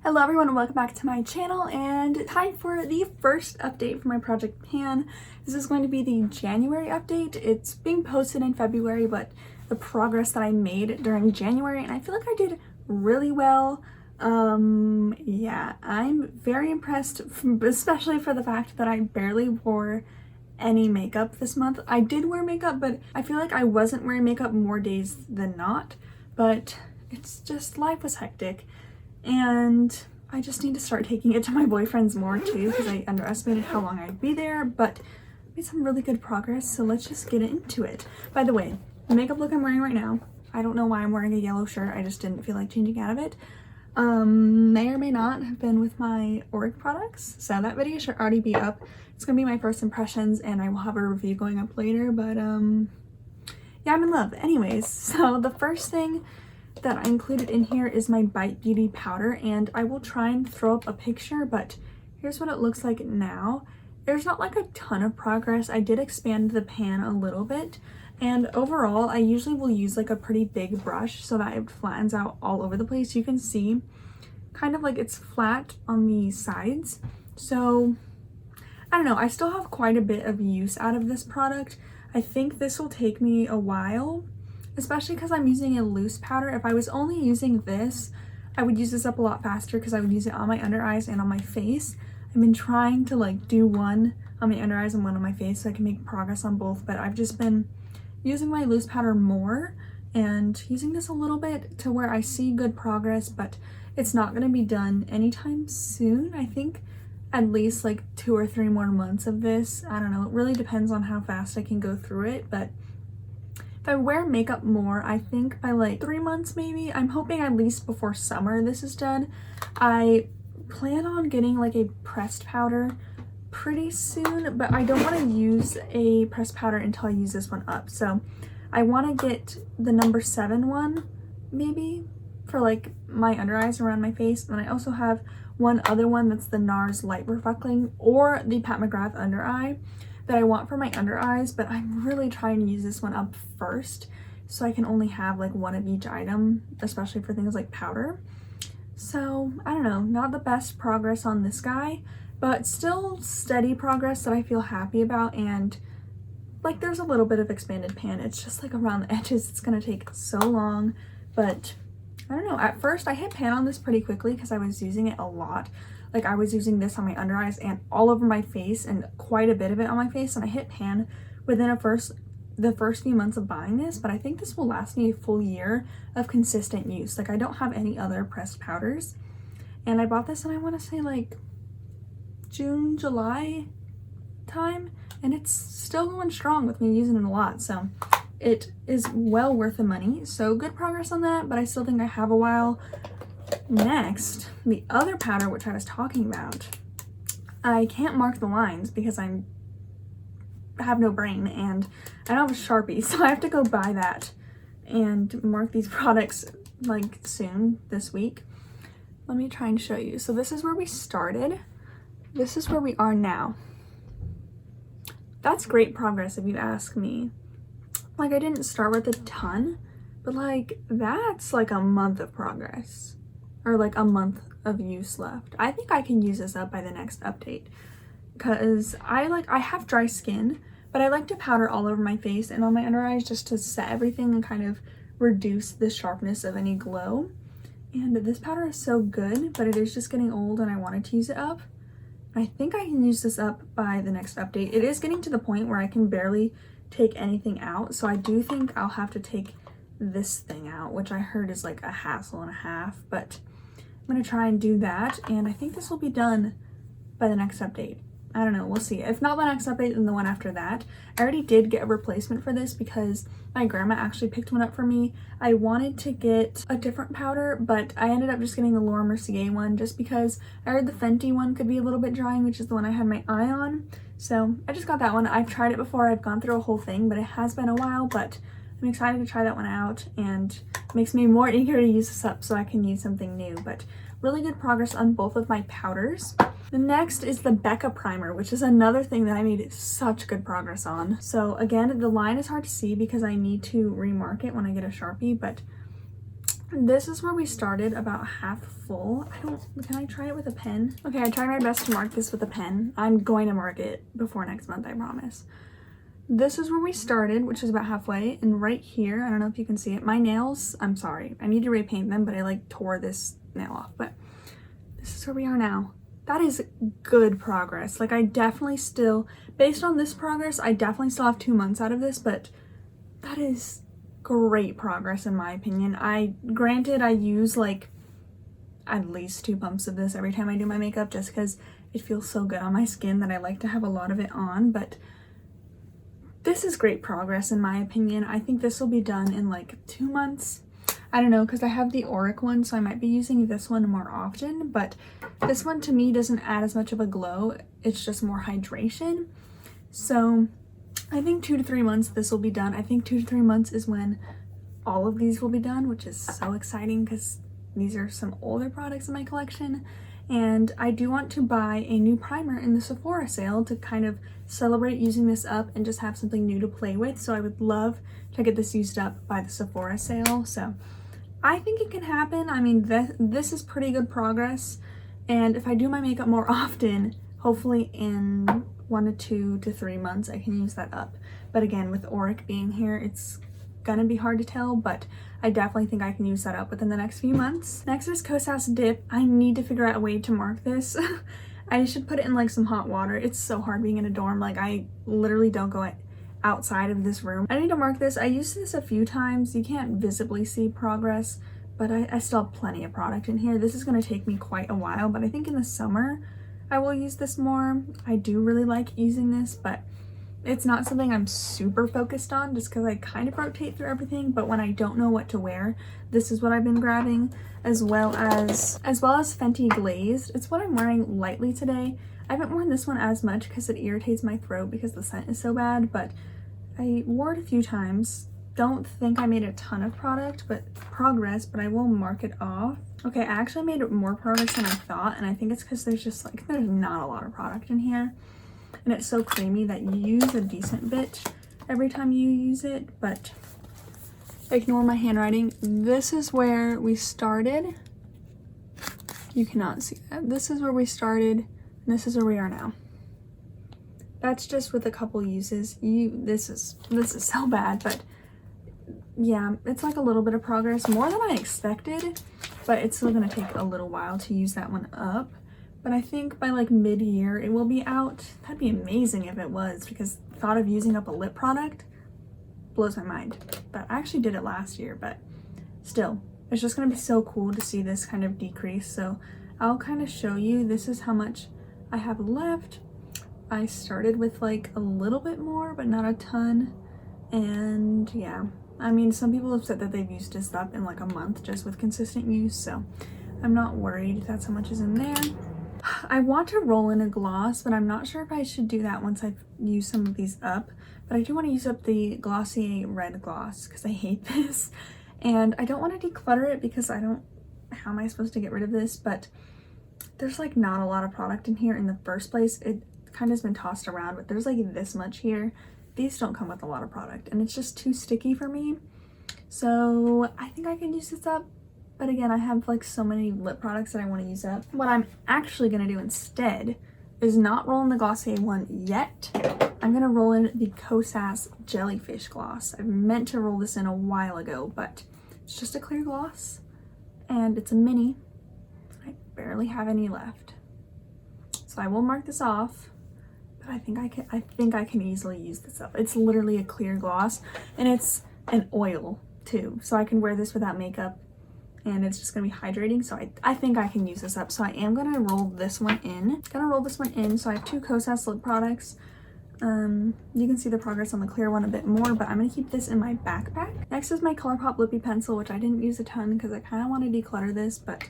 Hello everyone and welcome back to my channel, and time for the first update for my Project Pan. This is going to be the January update. It's being posted in February, but the progress that I made during January, and I feel like I did really well. Yeah, I'm very impressed, especially for the fact that I barely wore any makeup this month. I did wear makeup, but I feel like I wasn't wearing makeup more days than not, but it's just life was hectic. And I just need to start taking it to my boyfriend's more too, because I underestimated how long I'd be there, but made some really good progress, so let's just get into it. By the way, the makeup look I'm wearing right now, I don't know why I'm wearing a yellow shirt, I just didn't feel like changing out of it. May or may not have been with my Auric products, so that video should already be up. It's gonna be my first impressions, and I will have a review going up later, but yeah, I'm in love. Anyways, so the first thing that I included in here is my Bite Beauty powder, and I will try and throw up a picture, but here's what it looks like now. There's not like a ton of progress. I did expand the pan a little bit, and overall I usually will use like a pretty big brush so that it flattens out all over the place. You can see kind of like it's flat on the sides, so I don't know, I still have quite a bit of use out of this product. I think this will take me a while, especially because I'm using a loose powder. If I was only using this, I would use this up a lot faster because I would use it on my under eyes and on my face. I've been trying to like do one on my under eyes and one on my face so I can make progress on both, but I've just been using my loose powder more and using this a little bit to where I see good progress, but it's not going to be done anytime soon. I think at least like 2 or 3 more months of this. I don't know, it really depends on how fast I can go through it, but if I wear makeup more, I think by like 3 months maybe. I'm hoping at least before summer this is done. I plan on getting like a pressed powder pretty soon, but I don't want to use a pressed powder until I use this one up. So I want to get the number 7 one maybe for like my under eyes around my face. And I also have one other one that's the NARS Light Reflecting or the Pat McGrath Under Eye that I want for my under eyes, but I'm really trying to use this one up first so I can only have like one of each item, especially for things like powder. So I don't know, not the best progress on this guy, but still steady progress that I feel happy about. And like there's a little bit of expanded pan, it's just like around the edges, it's gonna take so long, but I don't know. At first I hit pan on this pretty quickly because I was using it a lot. Like I was using this on my under eyes and all over my face and quite a bit of it on my face, and I hit pan within the first few months of buying this, but I think this will last me a full year of consistent use. Like I don't have any other pressed powders, and I bought this and I want to say like June, July time, and it's still going strong with me using it a lot, so it is well worth the money. So good progress on that, but I still think I have a while. Next, the other powder which I was talking about, I can't mark the lines because I have no brain and I don't have a Sharpie, so I have to go buy that and mark these products like soon this week. Let me try and show you. So this is where we started. This is where we are now. That's great progress if you ask me. Like I didn't start with a ton, but like that's like a month of progress. Or like a month of use left. I think I can use this up by the next update because I have dry skin, but I like to powder all over my face and on my under eyes just to set everything and kind of reduce the sharpness of any glow. And this powder is so good, but it is just getting old and I wanted to use it up. I think I can use this up by the next update. It is getting to the point where I can barely take anything out, so I do think I'll have to take this thing out, which I heard is like a hassle and a half, but I'm gonna try and do that, and I think this will be done by the next update. I don't know, we'll see. If not the next update, then the one after that. I already did get a replacement for this because my grandma actually picked one up for me. I wanted to get a different powder, but I ended up just getting the Laura Mercier one just because I heard the Fenty one could be a little bit drying, which is the one I had my eye on. So I just got that one. I've tried it before, I've gone through a whole thing, but it has been a while, but I'm excited to try that one out, and it makes me more eager to use this up so I can use something new. But really good progress on both of my powders. The next is the Becca primer, which is another thing that I made such good progress on. So again, the line is hard to see because I need to remark it when I get a Sharpie, but This is where we started, about half full. Can I try it with a pen? Okay, I tried my best to mark this with a pen. I'm going to mark it before next month, I promise. This is where we started, which is about halfway, and right here, I don't know if you can see it, my nails, I'm sorry, I need to repaint them, but I like tore this nail off, but this is where we are now. That is good progress. Like, I definitely still, based on this progress, I definitely still have 2 months out of this, but that is great progress in my opinion. Granted, I use like at least 2 pumps of this every time I do my makeup just because it feels so good on my skin that I like to have a lot of it on, but this is great progress in my opinion. I think this will be done in like 2 months. I don't know, because I have the Auric one, so I might be using this one more often, but this one to me doesn't add as much of a glow. It's just more hydration. So I think 2 to 3 months this will be done. I think 2 to 3 months is when all of these will be done, which is so exciting because these are some older products in my collection. And I do want to buy a new primer in the Sephora sale to kind of celebrate using this up and just have something new to play with. So I would love to get this used up by the Sephora sale. So I think it can happen. I mean, this is pretty good progress. And if I do my makeup more often, hopefully in 1 to 2 to 3 months, I can use that up. But again, with Auric being here, it's gonna be hard to tell, but I definitely think I can use that up within the next few months. Next is Kosas Dip. I need to figure out a way to mark this. I should put it in like some hot water. It's so hard being in a dorm. Like, I literally don't go outside of this room. I need to mark this. I used this a few times. You can't visibly see progress, but I still have plenty of product in here. This is going to take me quite a while, but I think in the summer I will use this more. I do really like using this, but it's not something I'm super focused on just because I kind of rotate through everything. But when I don't know what to wear, this is what I've been grabbing, as well as Fenty Glazed. It's what I'm wearing lightly today. I haven't worn this one as much because it irritates my throat because the scent is so bad, but I wore it a few times. Don't think I made a ton of progress, but I will mark it off. Okay, I actually made more progress than I thought, and I think it's because there's not a lot of product in here. And it's so creamy that you use a decent bit every time you use it, but ignore my handwriting. This is where we started. You cannot see that. This is where we started, and this is where we are now. That's just with a couple uses. This is so bad, but yeah, it's like a little bit of progress, more than I expected, but it's still gonna take a little while to use that one up. But I think by like mid-year it will be out. That'd be amazing if it was, because the thought of using up a lip product blows my mind. But I actually did it last year, but still, it's just gonna be so cool to see this kind of decrease. So I'll kind of show you. This is how much I have left. I started with like a little bit more, but not a ton. And yeah, I mean, some people have said that they've used this up in like a month just with consistent use, so I'm not worried. That's how much is in there. I want to roll in a gloss, but I'm not sure if I should do that once I've used some of these up. But I do want to use up the Glossier Red Gloss because I hate this. And I don't want to declutter it because how am I supposed to get rid of this? But there's like not a lot of product in here in the first place. It kind of has been tossed around, but there's like this much here. These don't come with a lot of product and it's just too sticky for me. So I think I can use this up. But again, I have like so many lip products that I want to use up. What I'm actually going to do instead is not roll in the Glossier one yet. I'm going to roll in the Kosas Jellyfish Gloss. I meant to roll this in a while ago, but it's just a clear gloss and it's a mini. I barely have any left. So I will mark this off, but I think I can easily use this up. It's literally a clear gloss and it's an oil too. So I can wear this without makeup. And it's just gonna be hydrating, so I think I can use this up. So I am gonna roll this one in. So I have 2 Kosas lip products. You can see the progress on the clear one a bit more, but I'm gonna keep this in my backpack. Next is my ColourPop Lippie Pencil, which I didn't use a ton because I kind of want to declutter this, but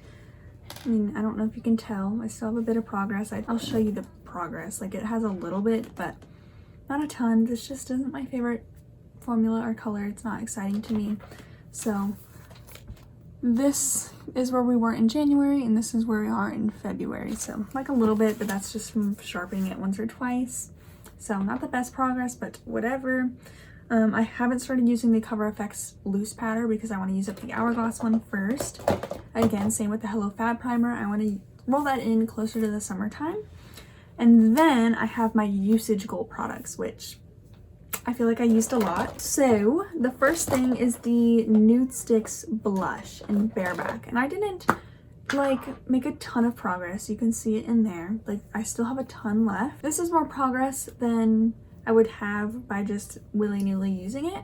I mean, I don't know if you can tell. I still have a bit of progress. I'll show you the progress. Like, it has a little bit, but not a ton. This just isn't my favorite formula or color. It's not exciting to me. So this is where we were in January, and this is where we are in February. So like a little bit, but that's just from sharpening it once or twice. So not the best progress, but whatever. I haven't started using the Cover FX loose powder because I want to use up the Hourglass one first. Again, same with the Hello Fab primer. I want to roll that in closer to the summertime. And then I have my Usage Gold products, which I feel like I used a lot. So the first thing is the Nudestix blush in Bareback. And I didn't like make a ton of progress. You can see it in there. Like I still have a ton left. This is more progress than I would have by just willy-nilly using it.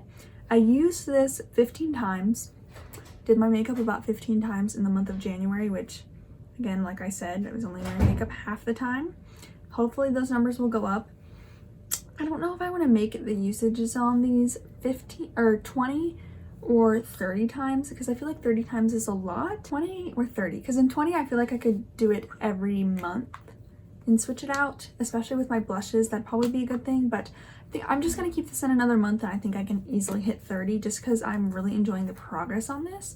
I used this 15 times. Did my makeup about 15 times in the month of January, which again, like I said, I was only wearing makeup half the time. Hopefully those numbers will go up. I don't know if I want to make the usages on these 15 or 20 or 30 times because I feel like 30 times is a lot. 20 or 30, because in 20 I feel like I could do it every month and switch it out, especially with my blushes. That'd probably be a good thing, but I think I'm just gonna keep this in another month and I think I can easily hit 30 just because I'm really enjoying the progress on this.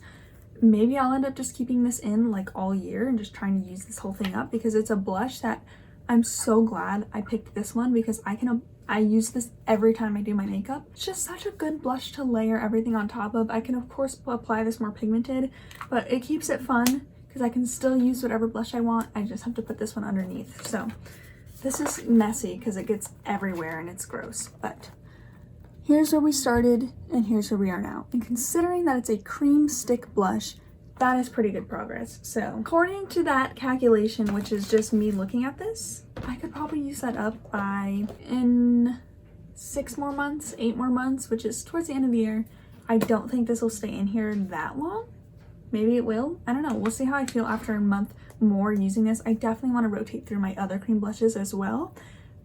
Maybe I'll end up just keeping this in like all year and just trying to use this whole thing up because it's a blush that I'm so glad I picked this one because I use this every time I do my makeup. It's just such a good blush to layer everything on top of. I can of course apply this more pigmented, but it keeps it fun because I can still use whatever blush I want. I just have to put this one underneath. So this is messy because it gets everywhere and it's gross, but here's where we started and here's where we are now. And considering that it's a cream stick blush, that is pretty good progress. So according to that calculation, which is just me looking at this, I could probably use that up by in 6 more months, 8 more months, which is towards the end of the year. I don't think this will stay in here that long. Maybe it will. I don't know. We'll see how I feel after a month more using this. I definitely want to rotate through my other cream blushes as well.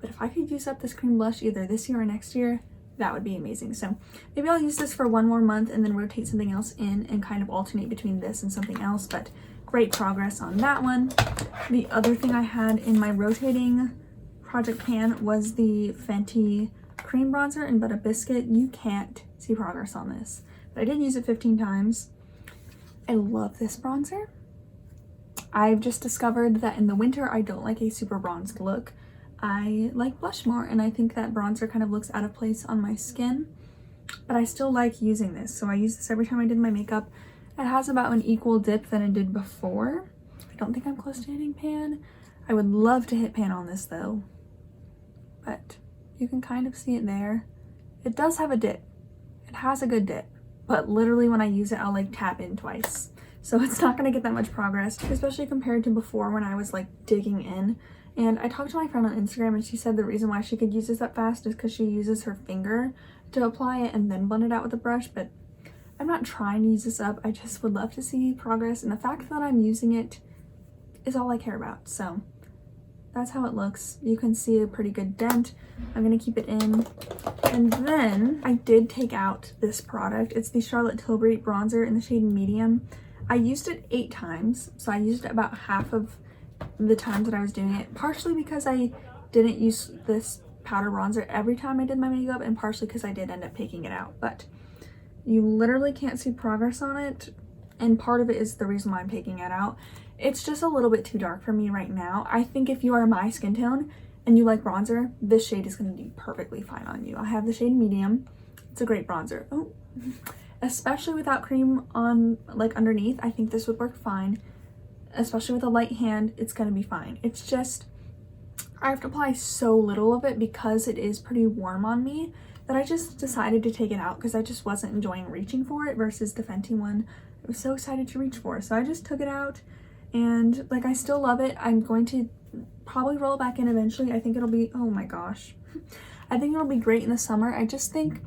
But if I could use up this cream blush either this year or next year, that would be amazing. So maybe I'll use this for 1 more month and then rotate something else in and kind of alternate between this and something else, but great progress on that one. The other thing I had in my rotating project pan was the Fenty cream bronzer in Butter Biscuit. You can't see progress on this, but I did use it 15 times. I love this bronzer. I've just discovered that in the winter, I don't like a super bronzed look. I like blush more, and I think that bronzer kind of looks out of place on my skin, but I still like using this. So I use this every time I did my makeup. It has about an equal dip than it did before. I don't think I'm close to hitting pan. I would love to hit pan on this though, but you can kind of see it there. It does have a dip. It has a good dip, but literally when I use it, I'll like tap in twice. So it's not gonna get that much progress, especially compared to before when I was like digging in. And I talked to my friend on Instagram and she said the reason why she could use this that fast is because she uses her finger to apply it and then blend it out with a brush. But I'm not trying to use this up. I just would love to see progress, and the fact that I'm using it is all I care about. So that's how it looks. You can see a pretty good dent. I'm gonna keep it in. And then I did take out this product. It's the Charlotte Tilbury bronzer in the shade Medium. I used it 8 times, so I used it about half of the times that I was doing it, partially because I didn't use this powder bronzer every time I did my makeup, and partially because I did end up taking it out. But you literally can't see progress on it, and part of it is the reason why I'm taking it out. It's just a little bit too dark for me right now. I think if you are my skin tone and you like bronzer, this shade is going to be perfectly fine on you. I have the shade Medium. It's a great bronzer. Oh, especially without cream on like underneath, I think this would work fine. Especially with a light hand, it's gonna be fine. It's just I have to apply so little of it because it is pretty warm on me that I just decided to take it out because I just wasn't enjoying reaching for it, versus the Fenty one I was so excited to reach for. So I just took it out, and like I still love it. I'm going to probably roll it back in eventually. I think it'll be, oh my gosh, I think it'll be great in the summer. I just think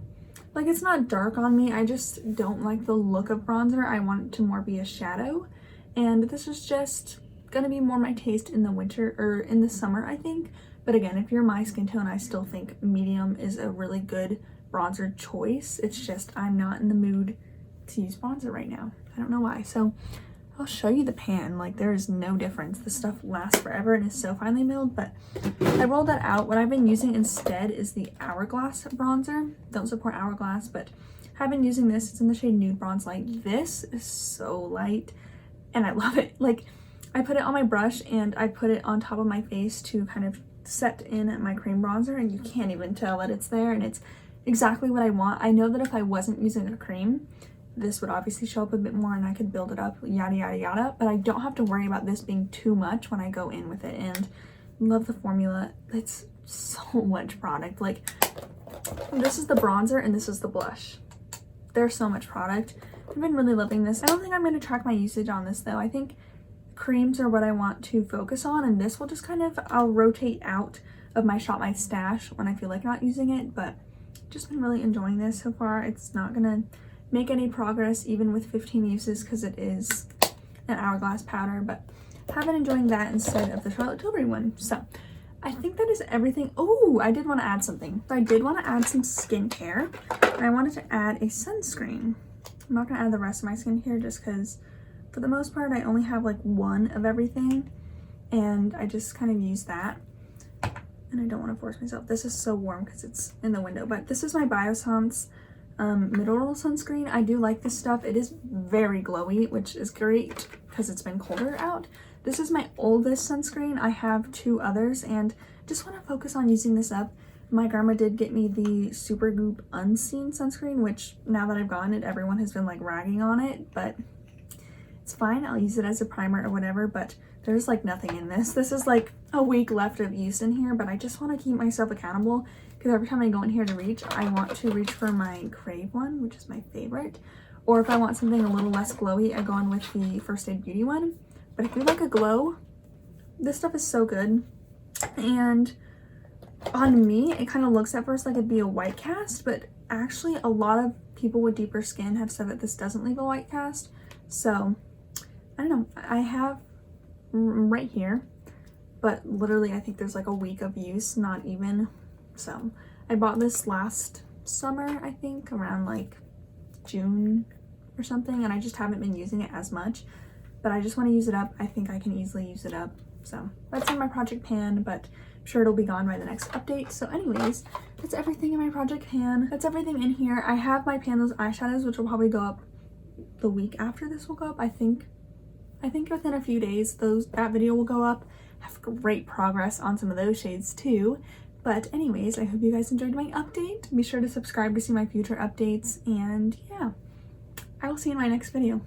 like it's not dark on me. I just don't like the look of bronzer. I want it to more be a shadow. And this is just gonna be more my taste in the winter or in the summer, I think. But again, if you're my skin tone, I still think Medium is a really good bronzer choice. It's just I'm not in the mood to use bronzer right now. I don't know why. So I'll show you the pan. Like there is no difference. This stuff lasts forever and is so finely milled, but I rolled that out. What I've been using instead is the Hourglass bronzer. Don't support Hourglass, but I've been using this. It's in the shade Nude Bronze Light. This is so light and I love it. Like I put it on my brush and I put it on top of my face to kind of set in my cream bronzer, and you can't even tell that it's there, and it's exactly what I want. I know that if I wasn't using a cream, this would obviously show up a bit more and I could build it up, yada yada yada, but I don't have to worry about this being too much when I go in with it. And love the formula. It's so much product. Like, this is the bronzer and this is the blush. There's so much product. I've been really loving this. I don't think I'm going to track my usage on this though. I think creams are what I want to focus on, and this will just kind of, I'll rotate out of my Shop My Stash when I feel like not using it, but just been really enjoying this so far. It's not gonna make any progress even with 15 uses because it is an Hourglass powder, but have been enjoying that instead of the Charlotte Tilbury one. So I think that is everything. Oh, I did want to add something. So I did want to add some skincare, and I wanted to add a sunscreen. I'm not gonna add the rest of my skincare just because for the most part I only have like one of everything, and I just kind of use that. And I don't want to force myself. This is so warm because it's in the window, but this is my Biossance mineral sunscreen. I do like this stuff. It is very glowy, which is great because it's been colder out. This is my oldest sunscreen. I have 2 others and just want to focus on using this up. My grandma did get me the Supergoop Unseen sunscreen, which now that I've gotten it, everyone has been like ragging on it, but it's fine. I'll use it as a primer or whatever, but there's like nothing in this. This is like a week left of use in here, but I just want to keep myself accountable because every time I go in here to reach, I want to reach for my Crave one, which is my favorite. Or if I want something a little less glowy, I go on with the First Aid Beauty one. But if you like a glow, this stuff is so good. And on me, it kind of looks at first like it'd be a white cast, but actually a lot of people with deeper skin have said that this doesn't leave a white cast. So I don't know, I have right here, but literally I think there's like a week of use, not even. So I bought this last summer, I think around like June or something, and I just haven't been using it as much, but I just want to use it up. I think I can easily use it up. So that's in my project pan, but I'm sure it'll be gone by the next update. So anyways, that's everything in my project pan. That's everything in here. I have my Panless eyeshadows, which will probably go up the week after this will go up. I think within a few days that video will go up. I have great progress on some of those shades too. But anyways, I hope you guys enjoyed my update. Be sure to subscribe to see my future updates, and yeah, I will see you in my next video.